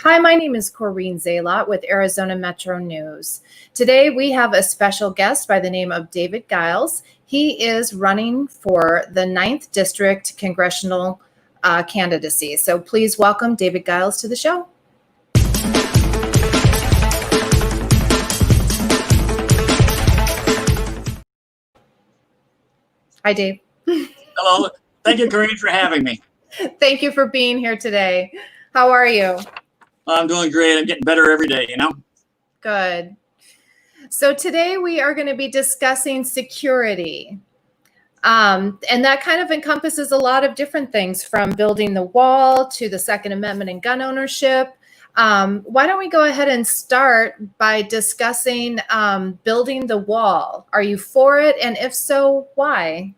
Hi, my name is Coreen Zalot with Arizona Metro News. Today we have a special guest by the name of David Giles. He is running for the 9th District Congressional candidacy. So please welcome David Giles to the show. Hi, Dave. Hello. Thank you, Coreen, for having me. Thank you for being here today. How are you? I'm doing great. I'm getting better every day, Good. So today we are going to be discussing security. And that kind of encompasses a lot of different things, from building the wall to the Second Amendment and gun ownership. Why don't we go ahead and start by discussing building the wall? Are you for it? And if so, why?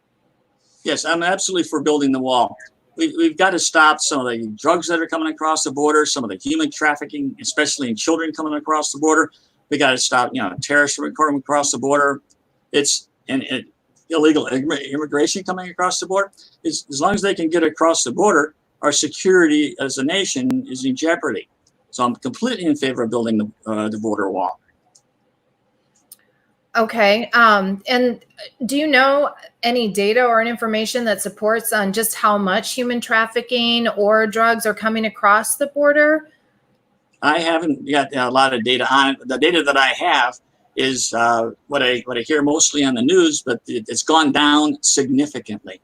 Yes, I'm absolutely for building the wall. We've got to stop some of the drugs that are coming across the border, some of the human trafficking, especially in children coming across the border. We got to stop, terrorists from coming across the border. It's illegal immigration coming across the border. As long as they can get across the border, our security as a nation is in jeopardy. So I'm completely in favor of building the border wall. Okay. And do you know any data or information that supports on just how much human trafficking or drugs are coming across the border? I haven't got a lot of data on it. The data that I have is what I hear mostly on the news, but it's gone down significantly.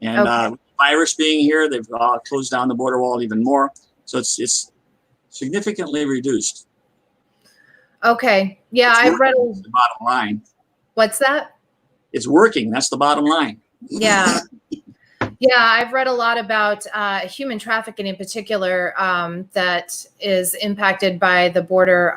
And Okay. virus being here, they've closed down the border wall even more. So it's significantly reduced. Okay. Yeah, I've read. That's the bottom line. What's that? It's working. That's the bottom line. Yeah. Yeah, I've read a lot about human trafficking in particular that is impacted by the border,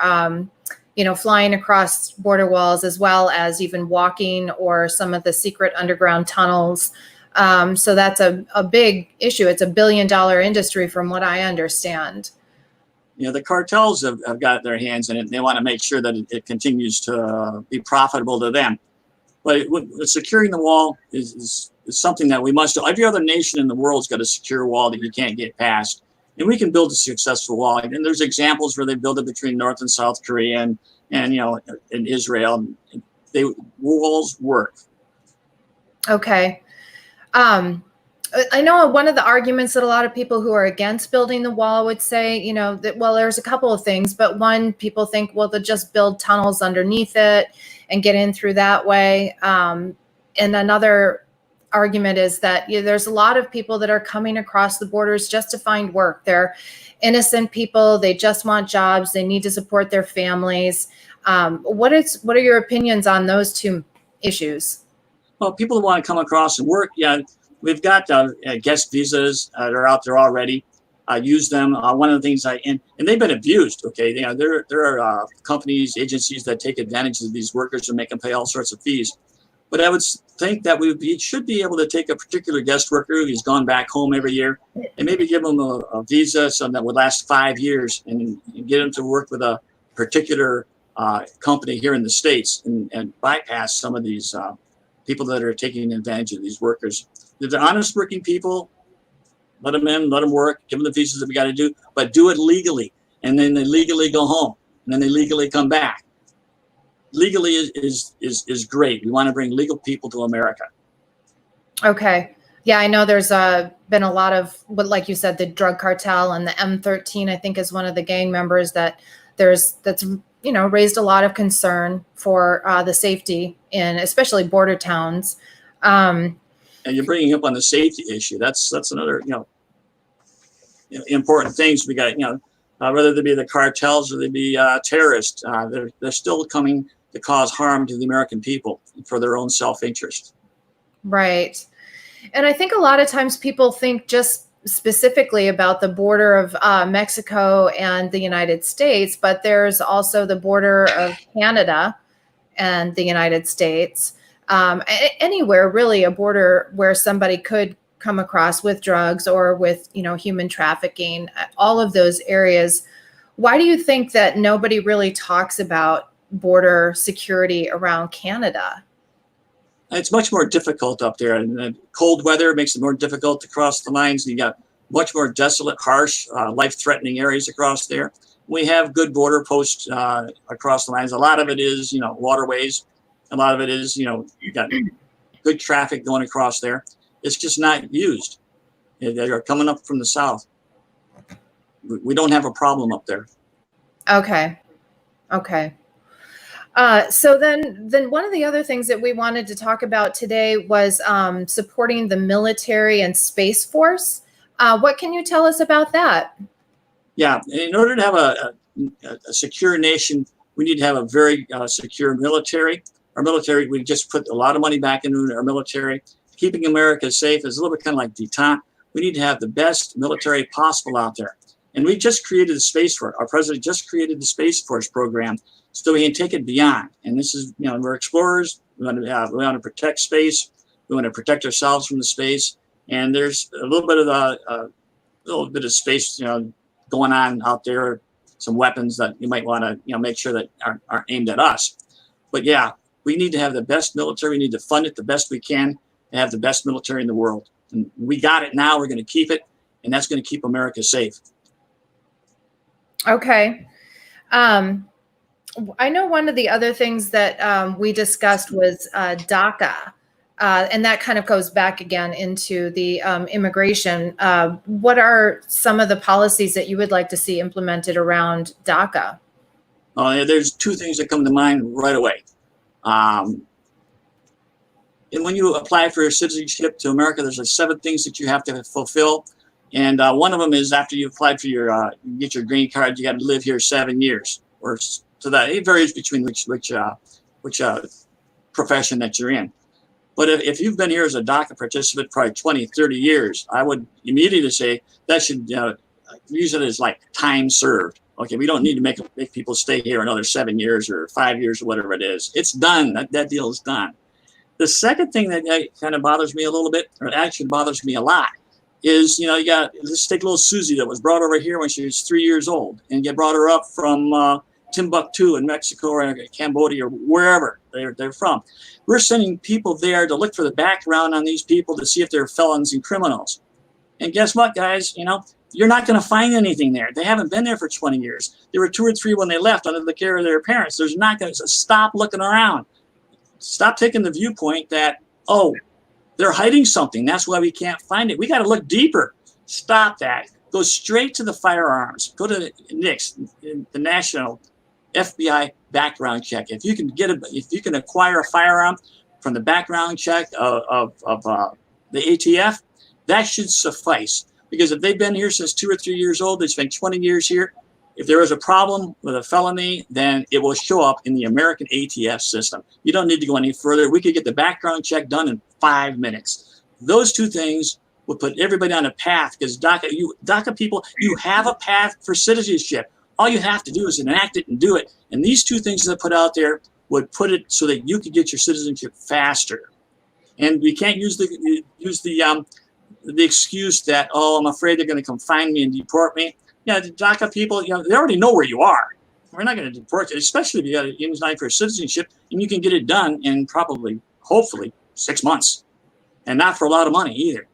flying across border walls, as well as even walking or some of the secret underground tunnels. So that's a big issue. It's $1 billion industry from what I understand. The cartels have got their hands in it. And they want to make sure that it continues to be profitable to them. But securing the wall is something that we must do. Every other nation in the world's got a secure wall that you can't get past. And we can build a successful wall. And there's examples where they build it between North and South Korea and in Israel. Walls work. Okay. I know one of the arguments that a lot of people who are against building the wall would say, that, well, there's a couple of things, but one, people think, well, they'll just build tunnels underneath it and get in through that way. And another argument is that there's a lot of people that are coming across the borders just to find work. They're innocent people. They just want jobs. They need to support their families. What are your opinions on those two issues? Well, people who want to come across and work, we've got guest visas that are out there already. Use them. One of the things and they've been abused. Okay, there are companies, agencies that take advantage of these workers and make them pay all sorts of fees. But I would think that we should be able to take a particular guest worker who's gone back home every year and maybe give them a visa, something that would last 5 years, and get them to work with a particular company here in the States and bypass some of these people that are taking advantage of these workers. If they're honest working people, let them in, let them work, give them the visas that we got to do, but do it legally. And then they legally go home, and then they legally come back. Legally is great. We want to bring legal people to America. Okay. Yeah, I know there's been a lot of, like you said, the drug cartel, and the M13, I think, is one of the gang members that's raised a lot of concern for the safety in especially border towns. And you're bringing up on the safety issue. That's another important things we got. Whether they be the cartels or they be terrorists, they're still coming to cause harm to the American people for their own self-interest. Right. And I think a lot of times people think just specifically about the border of Mexico and the United States, but there's also the border of Canada and the United States. Anywhere really, a border where somebody could come across with drugs or with human trafficking, all of those areas. Why do you think that nobody really talks about border security around Canada? It's much more difficult up there, and the cold weather makes it more difficult to cross the lines. You got much more desolate, harsh, life-threatening areas across there. We have good border posts across the lines. A lot of it is, waterways. A lot of it is, you got good traffic going across there. It's just not used. They are coming up from the south. We don't have a problem up there. Okay. Okay. So then one of the other things that we wanted to talk about today was supporting the military and Space Force. What can you tell us about that? Yeah, in order to have a secure nation, we need to have a very secure military. Our military, we just put a lot of money back into our military. Keeping America safe is a little bit kind of like detente. We need to have the best military possible out there. And we just created the Space Force. Our president just created the Space Force program so we can take it beyond. And this is, we're explorers. We want to protect space. We want to protect ourselves from the space. And there's a little bit of space, going on out there. Some weapons that you might want to, make sure that aren't aimed at us. But yeah, we need to have the best military. We need to fund it the best we can and have the best military in the world. And we got it now. We're going to keep it, and that's going to keep America safe. Okay. I know one of the other things that we discussed was DACA, and that kind of goes back again into the immigration. What are some of the policies that you would like to see implemented around DACA? There's two things that come to mind right away. And when you apply for citizenship to America, there's like 7 things that you have to fulfill. And one of them is after you applied for you get your green card, you got to live here 7 years. Or so that it varies between which profession that you're in. But if you've been here as a DACA participant probably 20, 30 years, I would immediately say that should use it as like time served. Okay, we don't need to make people stay here another 7 years or 5 years or whatever it is. It's done. That deal is done. The second thing that kind of bothers me a little bit, or actually bothers me a lot, is, let's take little Susie that was brought over here when she was 3 years old and get brought her up from Timbuktu in Mexico or Cambodia or wherever they're from. We're sending people there to look for the background on these people to see if they're felons and criminals. And guess what, guys? You're not going to find anything there. They haven't been there for 20 years. There were 2 or 3 when they left under the care of their parents. There's not going to stop looking around. Stop taking the viewpoint that, oh, they're hiding something. That's why we can't find it. We got to look deeper. Stop that. Go straight to the firearms. Go to NICS, the National FBI background check. If you can acquire a firearm from the background check of the ATF, that should suffice. Because if they've been here since 2 or 3 years old, they spent 20 years here. If there is a problem with a felony, then it will show up in the American ATF system. You don't need to go any further. We could get the background check done in 5 minutes. Those 2 things would put everybody on a path, because DACA people, you have a path for citizenship. All you have to do is enact it and do it. And these 2 things that I put out there would put it so that you could get your citizenship faster. And we can't use the excuse that, oh, I'm afraid they're going to come find me and deport me. Yeah, the DACA people, they already know where you are. We're not going to deport you, especially if you got an apply for citizenship, and you can get it done in hopefully 6 months, and not for a lot of money either.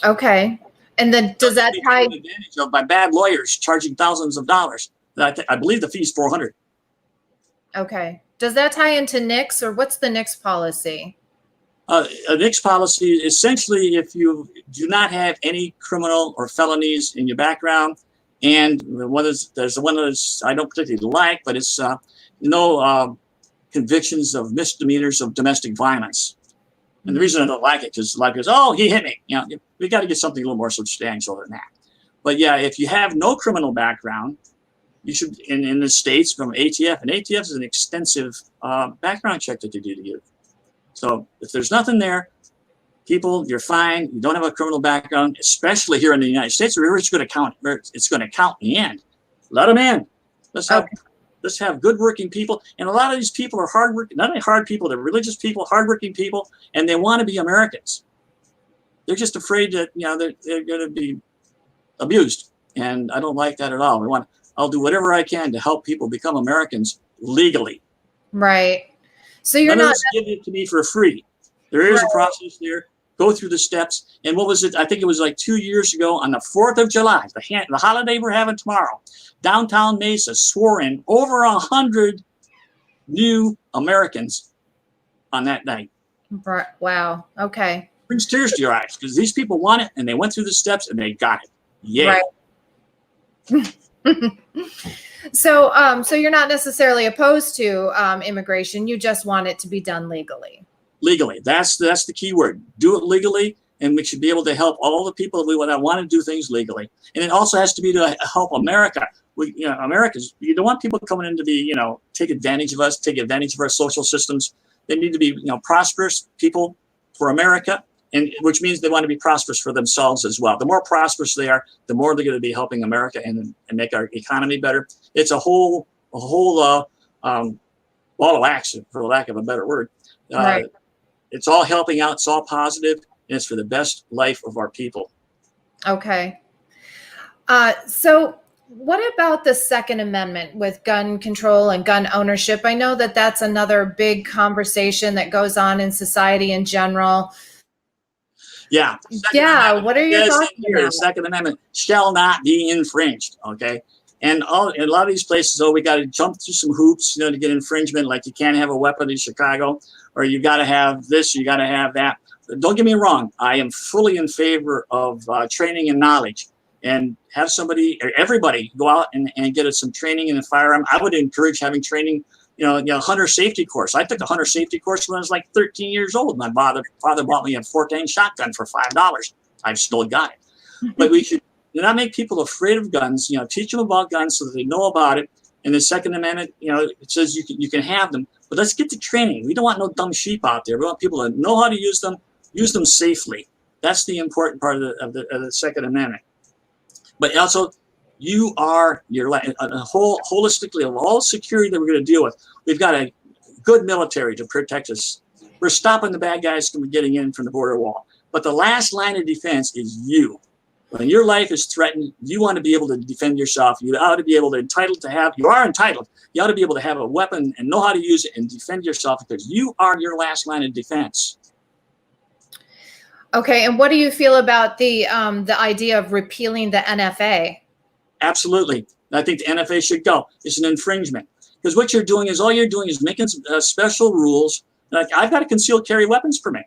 Okay, and then does that tie advantage of by bad lawyers charging thousands of dollars? I believe the fee is $400. Okay, does that tie into NICS, or what's the NICS policy? A NICS policy, essentially, if you do not have any criminal or felonies in your background, and there's the one that I don't particularly like, but it's no convictions of misdemeanors of domestic violence. And the reason I don't like it is a lot of people say, oh, he hit me. We got to get something a little more substantial than that. But yeah, if you have no criminal background, you should, in the States from ATF, and ATF is an extensive background check that they do to you. So if there's nothing there, people, you're fine. You don't have a criminal background, especially here in the United States, where it's going to count. It's going to count in the end. Let them in. Let's have good working people. And a lot of these people are hardworking, not only hard people, they're religious people, hardworking people, and they want to be Americans. They're just afraid that they're going to be abused, and I don't like that at all. I'll do whatever I can to help people become Americans legally. Right. So you're not give it to me for free. There is a process there. go through the steps. And what was it? I think it was like 2 years ago on the 4th of July, the holiday we're having tomorrow. Downtown Mesa swore in over 100 new Americans on that night. Wow. Okay. Brings tears to your eyes because these people want it and they went through the steps and they got it. Yeah. Right. So you're not necessarily opposed to immigration. You just want it to be done legally. Legally. That's the key word. Do it legally, and we should be able to help all the people that want to do things legally. And it also has to be to help America. Americans, you don't want people coming in to be, take advantage of us, take advantage of our social systems. They need to be, prosperous people for America, and which means they want to be prosperous for themselves as well. The more prosperous they are, the more they're going to be helping America and make our economy better. It's a whole ball of wax, for lack of a better word. Right. It's all helping out. It's all positive, and it's for the best life of our people. Okay. So what about the Second Amendment with gun control and gun ownership? I know that that's another big conversation that goes on in society in general. Yeah. What are your thoughts on that? The Second Amendment shall not be infringed. Okay. And in a lot of these places, we got to jump through some hoops, to get infringement. Like you can't have a weapon in Chicago, or you got to have this, you got to have that. But don't get me wrong. I am fully in favor of training and knowledge, and have everybody go out and get some training in a firearm. I would encourage having training, hunter safety course. I took a hunter safety course when I was like 13 years old. My father bought me a 14 shotgun for $5. I've still got it. But we should not make people afraid of guns. Teach them about guns so that they know about it. And the Second Amendment, it says you can have them, but let's get to training. We don't want no dumb sheep out there. We want people to know how to use them safely. That's the important part of the Second Amendment. But also, you are holistically of all security that we're going to deal with. We've got a good military to protect us. We're stopping the bad guys from getting in from the border wall. But the last line of defense is you. When your life is threatened, you want to be able to defend yourself. You ought to be able to you are entitled. You ought to be able to have a weapon and know how to use it and defend yourself, because you are your last line of defense. Okay, and what do you feel about the idea of repealing the NFA? Absolutely. I think the NFA should go. It's an infringement. Because what you're doing is making special rules. Like, I've got a concealed carry weapons permit.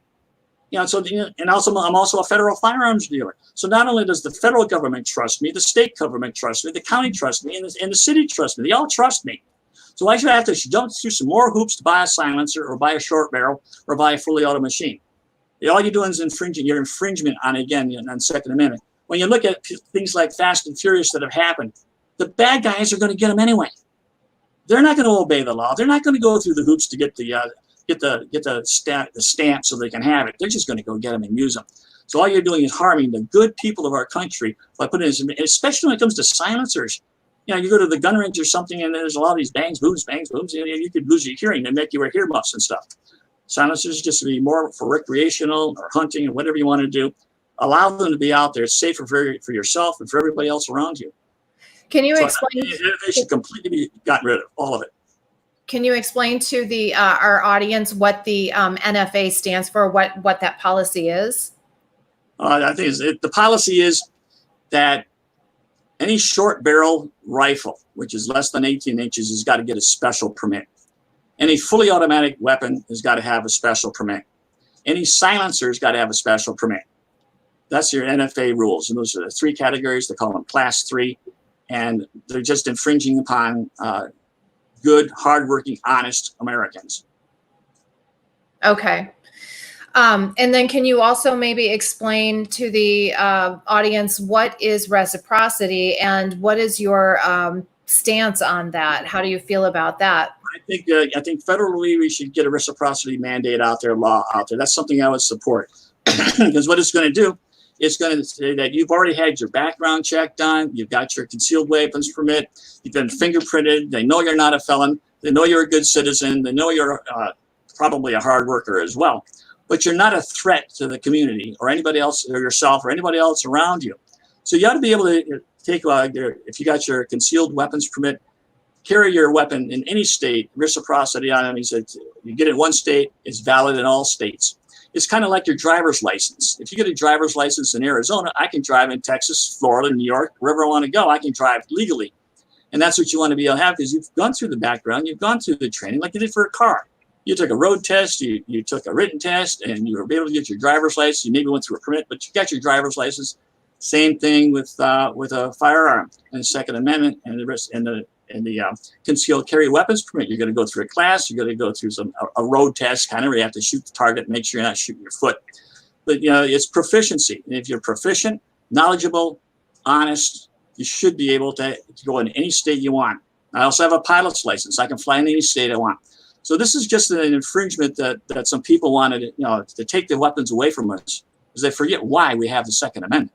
And also I'm also a federal firearms dealer. So not only does the federal government trust me, the state government trusts me, the county trusts me, and the city trusts me. They all trust me. So why should I have to jump through some more hoops to buy a silencer or buy a short barrel or buy a fully auto machine? All you're doing is your infringement on Second Amendment. When you look at things like Fast and Furious that have happened, the bad guys are going to get them anyway. They're not going to obey the law. They're not going to go through the hoops to get the stamp so they can have it. They're just going to go get them and use them. So all you're doing is harming the good people of our country by putting this, especially when it comes to silencers. You go to the gun range or something, and there's a lot of these bangs, booms. You could lose your hearing and make you wear earmuffs and stuff. Silencers just to be more for recreational or hunting or whatever you want to do. Allow them to be out there. It's safer for yourself and for everybody else around you. Can you explain? They should completely be gotten rid of all of it. Can you explain to our audience what the NFA stands for? What that policy is? I think the policy is that any short barrel rifle, which is less than 18 inches, has got to get a special permit. Any fully automatic weapon has got to have a special permit. Any silencer has got to have a special permit. That's your NFA rules. And those are the three categories. They call them Class 3. And they're just infringing upon good, hardworking, honest Americans. Okay. And then can you also maybe explain to the audience what is reciprocity and what is your stance on that? How do you feel about that? I think federally we should get a reciprocity mandate law out there. That's something I would support. Because what it's going to do, it's going to say that you've already had your background check done, you've got your concealed weapons permit, you've been fingerprinted, they know you're not a felon, they know you're a good citizen, they know you're probably a hard worker as well. But you're not a threat to the community or anybody else, or yourself or anybody else around you. So you ought to be able to take, if you got your concealed weapons permit, carry your weapon in any state. Reciprocity on it means that you get it in one state, it's valid in all states. it's kind of like your driver's license. If you get a driver's license in Arizona, I can drive in Texas, Florida, New York, wherever I want to go, I can drive legally. And that's what you want to be able to have, because you've gone through the background, you've gone through the training like you did for a car. You took a road test, you took a written test, and you were able to get your driver's license. You maybe went through a permit, but you got your driver's license. Same thing with a firearm and the Second Amendment and the rest, and the concealed carry weapons permit. You're going to go through a class. You're going to go through a road test, kind of where you have to shoot the target, and make sure you're not shooting your foot. But it's proficiency. And if you're proficient, knowledgeable, honest, you should be able to go in any state you want. I also have a pilot's license. I can fly in any state I want. So this is just an infringement that some people wanted, to take the weapons away from us, because they forget why we have the Second Amendment.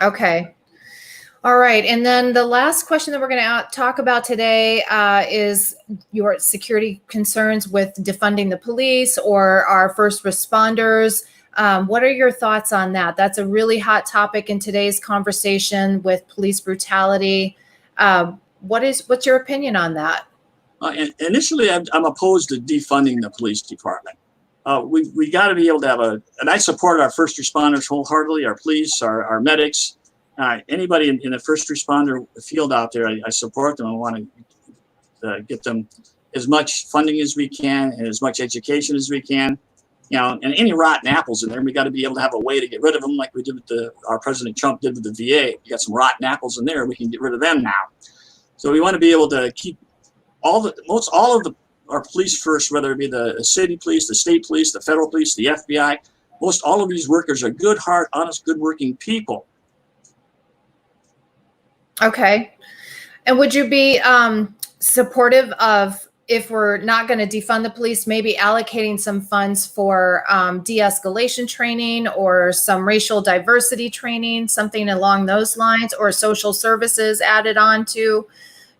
Okay. All right. And then the last question that we're going to talk about today is your security concerns with defunding the police or our first responders. What are your thoughts on that? That's a really hot topic in today's conversation with police brutality. What's your opinion on that? Initially, I'm opposed to defunding the police department. We got to be able to have and I support our first responders wholeheartedly, our police, our medics, anybody in the first responder field out there. I support them. I want to get them as much funding as we can and as much education as we can. And any rotten apples in there, we got to be able to have a way to get rid of them, like we did with our President Trump did with the VA. You got some rotten apples in there, we can get rid of them now. So we want to be able to keep all of our police first, whether it be the city police, the state police, the federal police, the FBI. Most all of these workers are good, heart, honest, good-working people. Okay. And would you be supportive of, if we're not going to defund the police, maybe allocating some funds for de-escalation training or some racial diversity training, something along those lines, or social services added on to,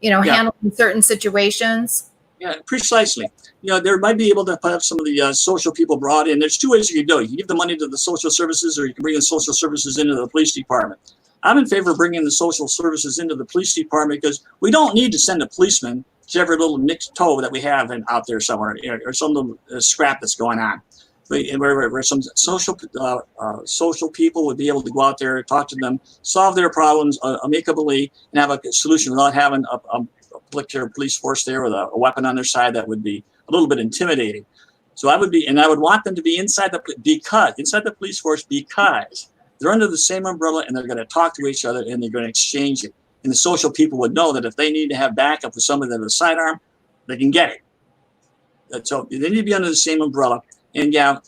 handling certain situations? Yeah, precisely. There might be able to have some of the social people brought in. There's two ways you can do it. You can give the money to the social services, or you can bring the social services into the police department. I'm in favor of bringing the social services into the police department, because we don't need to send a policeman to every little nicked toe that we have out there somewhere, or some of the scrap that's going on. Where some social people would be able to go out there, talk to them, solve their problems amicably, and have a solution without having a particular police force there with a weapon on their side that would be a little bit intimidating. So I would want them to be inside the police force, because they're under the same umbrella, and they're going to talk to each other, and they're going to exchange it. And the social people would know that if they need to have backup for somebody that has a sidearm, they can get it. So they need to be under the same umbrella. And get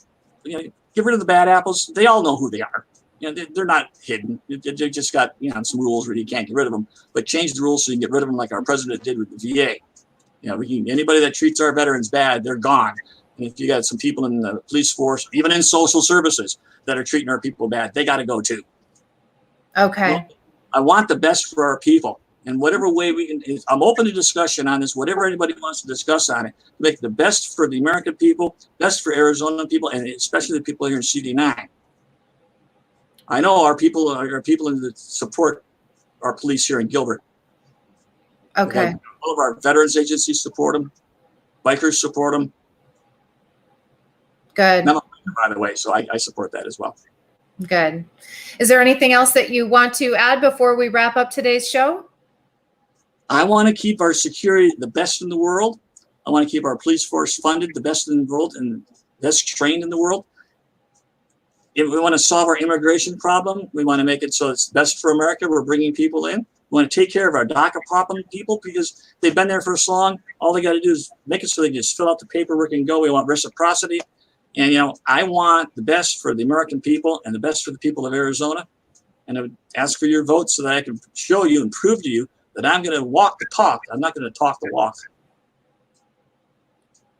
rid of the bad apples. They all know who they are. They're not hidden. They just got some rules where you can't get rid of them. But change the rules so you can get rid of them, like our president did with the VA. Anybody that treats our veterans bad, they're gone. And if you got some people in the police force, even in social services, that are treating our people bad, they got to go too. Okay. I want the best for our people. And whatever way we can, I'm open to discussion on this, whatever anybody wants to discuss on it, make the best for the American people, best for Arizona people, and especially the people here in CD9. I know our people that support our police here in Gilbert. Okay. All of our veterans agencies support them. Bikers support them. Good. And I'm a biker, by the way, so I support that as well. Good. Is there anything else that you want to add before we wrap up today's show? I want to keep our security the best in the world. I want to keep our police force funded the best in the world and best trained in the world. If we want to solve our immigration problem, we want to make it so it's best for America. We're bringing people in. We want to take care of our DACA problem people, because they've been there for so long. All they got to do is make it so they just fill out the paperwork and go. We want reciprocity. And, I want the best for the American people and the best for the people of Arizona. And I would ask for your vote so that I can show you and prove to you that I'm going to walk the talk. I'm not going to talk the walk.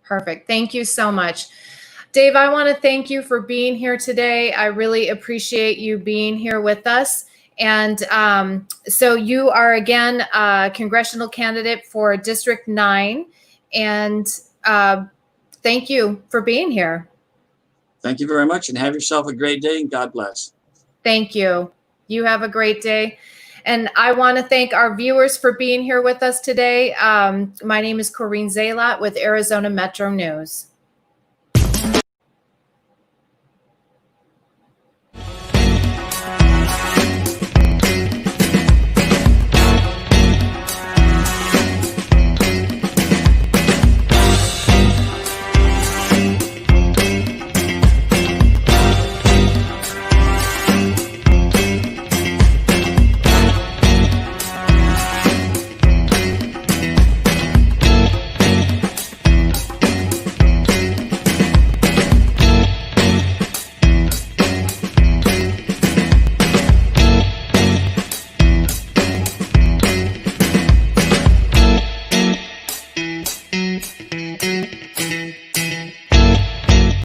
Perfect. Thank you so much. Dave, I want to thank you for being here today. I really appreciate you being here with us. And so you are, again, a congressional candidate for District 9. And thank you for being here. Thank you very much, and have yourself a great day, and God bless. Thank you. You have a great day. And I want to thank our viewers for being here with us today. My name is Coreen Zalot with Arizona Metro News.